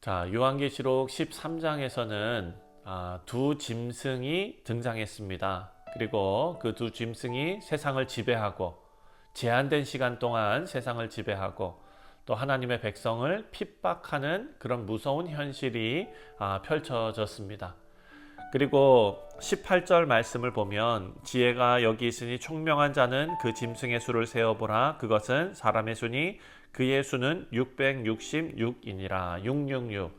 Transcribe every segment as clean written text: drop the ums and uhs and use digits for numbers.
자, 요한계시록 13장에서는 두 짐승이 등장했습니다. 그리고 그 두 짐승이 세상을 지배하고 제한된 시간 동안 세상을 지배하고 또 하나님의 백성을 핍박하는 그런 무서운 현실이 펼쳐졌습니다. 그리고 18절 말씀을 보면 지혜가 여기 있으니 총명한 자는 그 짐승의 수를 세어보라. 그것은 사람의 수니 그의 수는 666이니라. 666.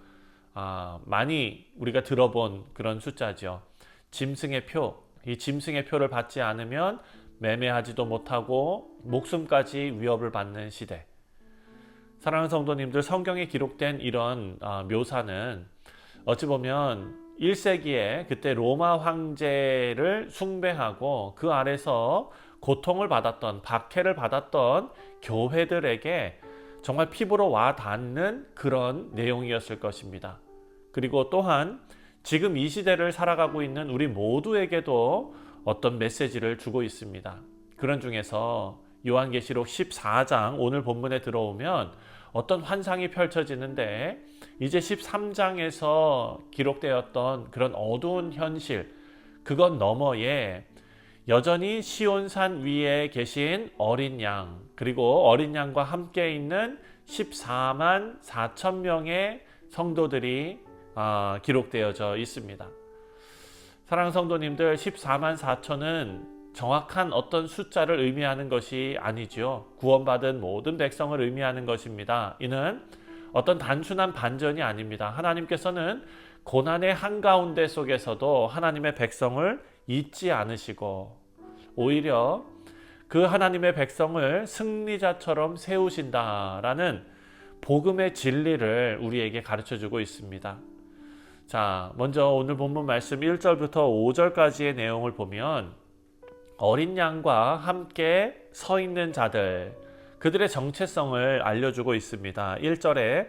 많이 우리가 들어본 그런 숫자죠. 짐승의 표. 이 짐승의 표를 받지 않으면 매매하지도 못하고 목숨까지 위협을 받는 시대. 사랑하는 성도님들, 성경에 기록된 이런 묘사는 어찌 보면 1세기에 그때 로마 황제를 숭배하고 그 아래서 고통을 받았던, 박해를 받았던 교회들에게 정말 피부로 와 닿는 그런 내용이었을 것입니다. 그리고 또한 지금 이 시대를 살아가고 있는 우리 모두에게도 어떤 메시지를 주고 있습니다. 그런 중에서 요한계시록 14장 오늘 본문에 들어오면 어떤 환상이 펼쳐지는데 이제 13장에서 기록되었던 그런 어두운 현실, 그것 너머에 여전히 시온산 위에 계신 어린 양, 그리고 어린 양과 함께 있는 14만 4천 명의 성도들이 기록되어져 있습니다. 사랑하는 성도님들, 14만 4천은 정확한 어떤 숫자를 의미하는 것이 아니죠. 구원받은 모든 백성을 의미하는 것입니다. 이는 어떤 단순한 반전이 아닙니다. 하나님께서는 고난의 한가운데 속에서도 하나님의 백성을 잊지 않으시고 오히려 그 하나님의 백성을 승리자처럼 세우신다라는 복음의 진리를 우리에게 가르쳐주고 있습니다. 자, 먼저 오늘 본문 말씀 1절부터 5절까지의 내용을 보면 어린 양과 함께 서 있는 자들, 그들의 정체성을 알려주고 있습니다. 1절에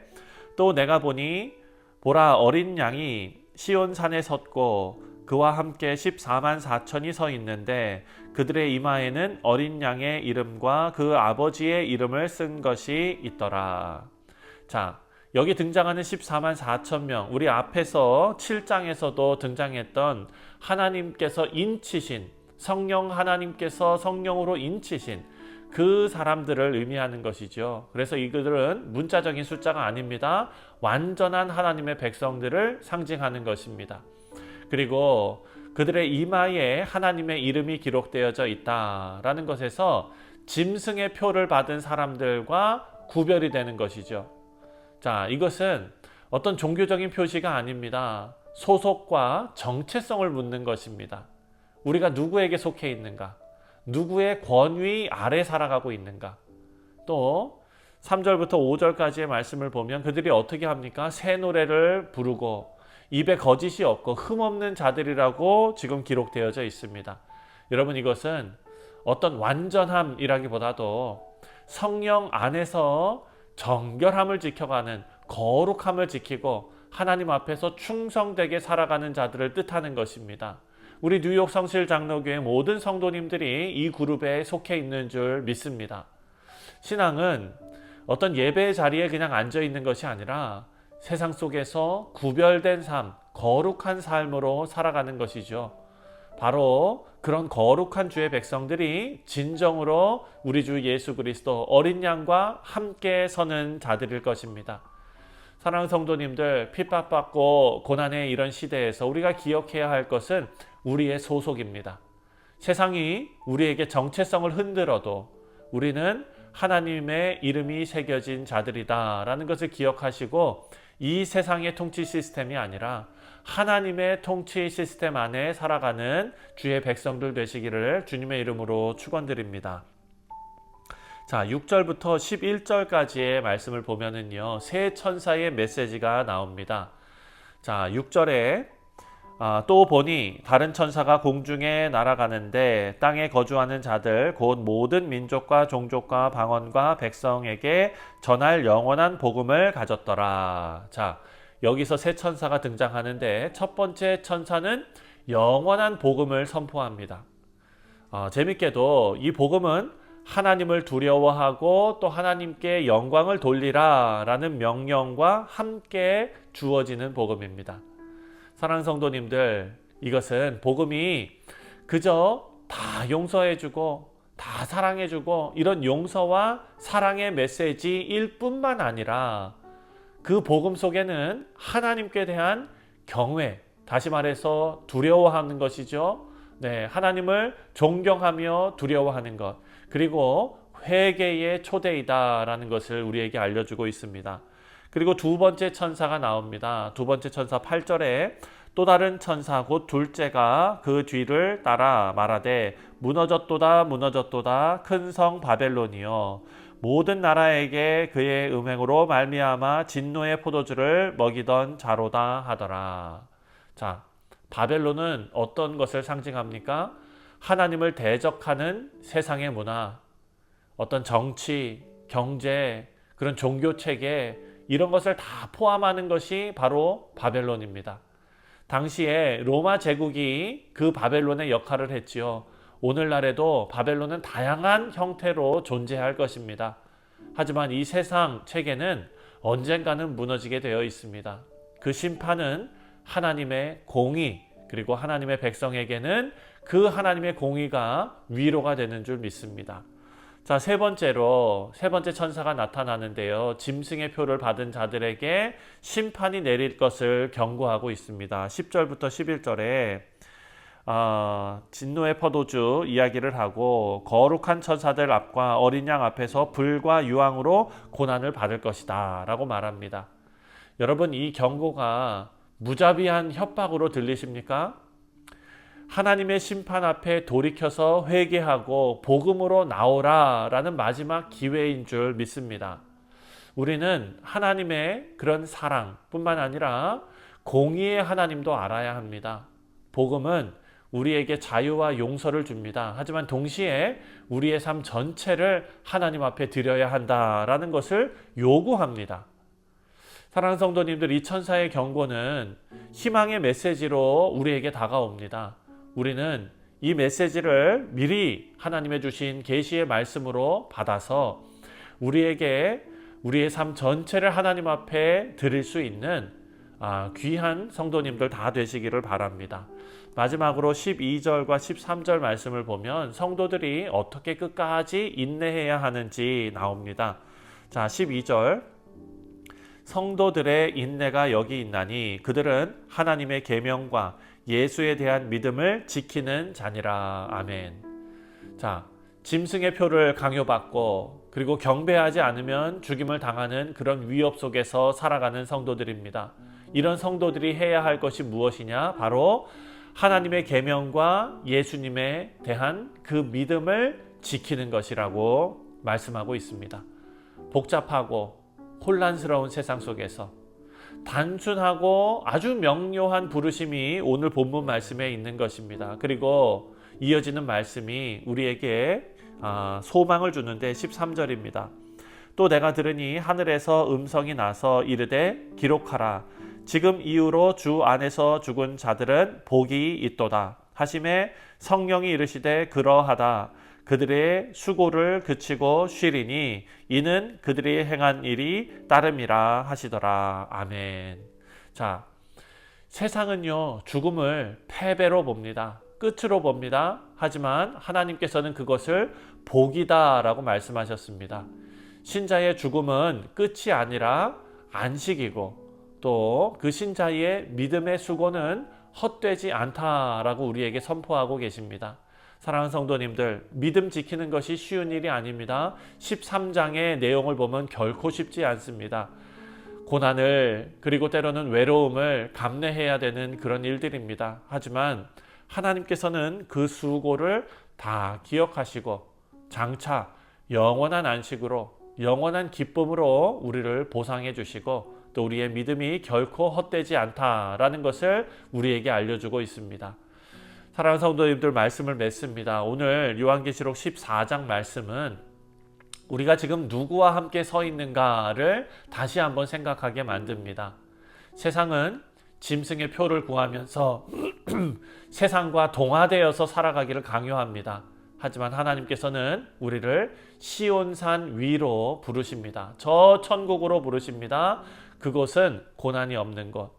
또 내가 보니 보라 어린 양이 시온산에 섰고 그와 함께 14만 4천이 서 있는데 그들의 이마에는 어린 양의 이름과 그 아버지의 이름을 쓴 것이 있더라. 자, 여기 등장하는 14만 4천 명, 우리 앞에서 7장에서도 등장했던 하나님께서 인치신 성령, 하나님께서 성령으로 인치신 그 사람들을 의미하는 것이죠. 그래서 이들은 문자적인 숫자가 아닙니다. 완전한 하나님의 백성들을 상징하는 것입니다. 그리고 그들의 이마에 하나님의 이름이 기록되어져 있다라는 것에서 짐승의 표를 받은 사람들과 구별이 되는 것이죠. 자, 이것은 어떤 종교적인 표시가 아닙니다. 소속과 정체성을 묻는 것입니다. 우리가 누구에게 속해 있는가? 누구의 권위 아래 살아가고 있는가? 또 3절부터 5절까지의 말씀을 보면 그들이 어떻게 합니까? 새 노래를 부르고 입에 거짓이 없고 흠없는 자들이라고 지금 기록되어져 있습니다. 여러분, 이것은 어떤 완전함이라기보다도 성령 안에서 정결함을 지켜가는, 거룩함을 지키고 하나님 앞에서 충성되게 살아가는 자들을 뜻하는 것입니다. 우리 뉴욕 성실 장로교회 모든 성도님들이 이 그룹에 속해 있는 줄 믿습니다. 신앙은 어떤 예배의 자리에 그냥 앉아 있는 것이 아니라 세상 속에서 구별된 삶, 거룩한 삶으로 살아가는 것이죠. 바로 그런 거룩한 주의 백성들이 진정으로 우리 주 예수 그리스도 어린 양과 함께 서는 자들일 것입니다. 사랑하는 성도님들, 핍박받고 고난의 이런 시대에서 우리가 기억해야 할 것은 우리의 소속입니다. 세상이 우리에게 정체성을 흔들어도 우리는 하나님의 이름이 새겨진 자들이다라는 것을 기억하시고 이 세상의 통치 시스템이 아니라 하나님의 통치 시스템 안에 살아가는 주의 백성들 되시기를 주님의 이름으로 축원드립니다. 자, 6절부터 11절까지의 말씀을 보면은요, 세 천사의 메시지가 나옵니다. 자, 6절에 또 보니 다른 천사가 공중에 날아가는데 땅에 거주하는 자들 곧 모든 민족과 종족과 방언과 백성에게 전할 영원한 복음을 가졌더라. 자, 여기서 세 천사가 등장하는데 첫 번째 천사는 영원한 복음을 선포합니다. 재밌게도 이 복음은 하나님을 두려워하고 또 하나님께 영광을 돌리라 라는 명령과 함께 주어지는 복음입니다. 사랑하는 성도님들, 이것은 복음이 그저 다 용서해주고 다 사랑해주고 이런 용서와 사랑의 메시지일 뿐만 아니라 그 복음 속에는 하나님께 대한 경외, 다시 말해서 두려워하는 것이죠. 네, 하나님을 존경하며 두려워하는 것, 그리고 회개의 초대이다라는 것을 우리에게 알려주고 있습니다. 그리고 두 번째 천사가 나옵니다. 두 번째 천사 8절에 또 다른 천사 곧 둘째가 그 뒤를 따라 말하되 무너졌도다 무너졌도다 큰 성 바벨론이여 모든 나라에게 그의 음행으로 말미암아 진노의 포도주를 먹이던 자로다 하더라. 자, 바벨론은 어떤 것을 상징합니까? 하나님을 대적하는 세상의 문화, 어떤 정치, 경제, 그런 종교 체계, 이런 것을 다 포함하는 것이 바로 바벨론입니다. 당시에 로마 제국이 그 바벨론의 역할을 했지요. 오늘날에도 바벨론은 다양한 형태로 존재할 것입니다. 하지만 이 세상 체계는 언젠가는 무너지게 되어 있습니다. 그 심판은 하나님의 공의, 그리고 하나님의 백성에게는 그 하나님의 공의가 위로가 되는 줄 믿습니다. 자, 세 번째 천사가 나타나는데요. 짐승의 표를 받은 자들에게 심판이 내릴 것을 경고하고 있습니다. 10절부터 11절에 진노의 포도주 이야기를 하고 거룩한 천사들 앞과 어린 양 앞에서 불과 유황으로 고난을 받을 것이다 라고 말합니다. 여러분, 이 경고가 무자비한 협박으로 들리십니까? 하나님의 심판 앞에 돌이켜서 회개하고 복음으로 나오라 라는 마지막 기회인 줄 믿습니다. 우리는 하나님의 그런 사랑뿐만 아니라 공의의 하나님도 알아야 합니다. 복음은 우리에게 자유와 용서를 줍니다. 하지만 동시에 우리의 삶 전체를 하나님 앞에 드려야 한다라는 것을 요구합니다. 사랑하는 성도님들, 이 천사의 경고는 희망의 메시지로 우리에게 다가옵니다. 우리는 이 메시지를 미리 하나님의 주신 계시의 말씀으로 받아서 우리에게 우리의 삶 전체를 하나님 앞에 드릴 수 있는 귀한 성도님들 다 되시기를 바랍니다. 마지막으로 12절과 13절 말씀을 보면 성도들이 어떻게 끝까지 인내해야 하는지 나옵니다. 자, 12절 성도들의 인내가 여기 있나니 그들은 하나님의 계명과 예수에 대한 믿음을 지키는 자니라. 아멘. 자, 짐승의 표를 강요받고 그리고 경배하지 않으면 죽임을 당하는 그런 위협 속에서 살아가는 성도들입니다. 이런 성도들이 해야 할 것이 무엇이냐? 바로 하나님의 계명과 예수님에 대한 그 믿음을 지키는 것이라고 말씀하고 있습니다. 복잡하고 혼란스러운 세상 속에서 단순하고 아주 명료한 부르심이 오늘 본문 말씀에 있는 것입니다. 그리고 이어지는 말씀이 우리에게 소망을 주는데 13절입니다. 또 내가 들으니 하늘에서 음성이 나서 이르되 기록하라. 지금 이후로 주 안에서 죽은 자들은 복이 있도다 하심에 성령이 이르시되 그러하다. 그들의 수고를 그치고 쉬리니 이는 그들이 행한 일이 따름이라 하시더라. 아멘. 자, 세상은요 죽음을 패배로 봅니다. 끝으로 봅니다. 하지만 하나님께서는 그것을 복이다 라고 말씀하셨습니다. 신자의 죽음은 끝이 아니라 안식이고 또 그 신자의 믿음의 수고는 헛되지 않다라고 우리에게 선포하고 계십니다. 사랑하는 성도님들, 믿음 지키는 것이 쉬운 일이 아닙니다. 13장의 내용을 보면 결코 쉽지 않습니다. 고난을 그리고 때로는 외로움을 감내해야 되는 그런 일들입니다. 하지만 하나님께서는 그 수고를 다 기억하시고 장차 영원한 안식으로 영원한 기쁨으로 우리를 보상해 주시고 또 우리의 믿음이 결코 헛되지 않다라는 것을 우리에게 알려주고 있습니다. 사랑하는 성도님들, 말씀을 맺습니다. 오늘 요한계시록 14장 말씀은 우리가 지금 누구와 함께 서 있는가를 다시 한번 생각하게 만듭니다. 세상은 짐승의 표를 구하면서 세상과 동화되어서 살아가기를 강요합니다. 하지만 하나님께서는 우리를 시온산 위로 부르십니다. 저 천국으로 부르십니다. 그곳은 고난이 없는 곳,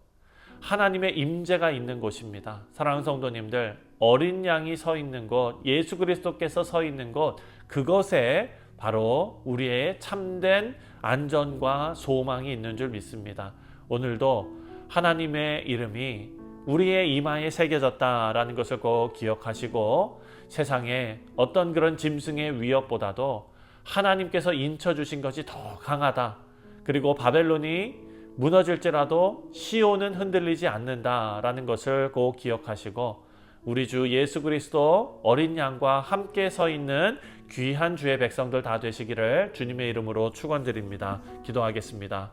하나님의 임재가 있는 곳입니다. 사랑하는 성도님들, 어린 양이 서 있는 곳, 예수 그리스도께서 서 있는 곳, 그것에 바로 우리의 참된 안전과 소망이 있는 줄 믿습니다. 오늘도 하나님의 이름이 우리의 이마에 새겨졌다라는 것을 꼭 기억하시고, 세상에 어떤 그런 짐승의 위협보다도 하나님께서 인쳐주신 것이 더 강하다. 그리고 바벨론이 무너질지라도 시온은 흔들리지 않는다라는 것을 꼭 기억하시고, 우리 주 예수 그리스도 어린 양과 함께 서 있는 귀한 주의 백성들 다 되시기를 주님의 이름으로 축원드립니다. 기도하겠습니다.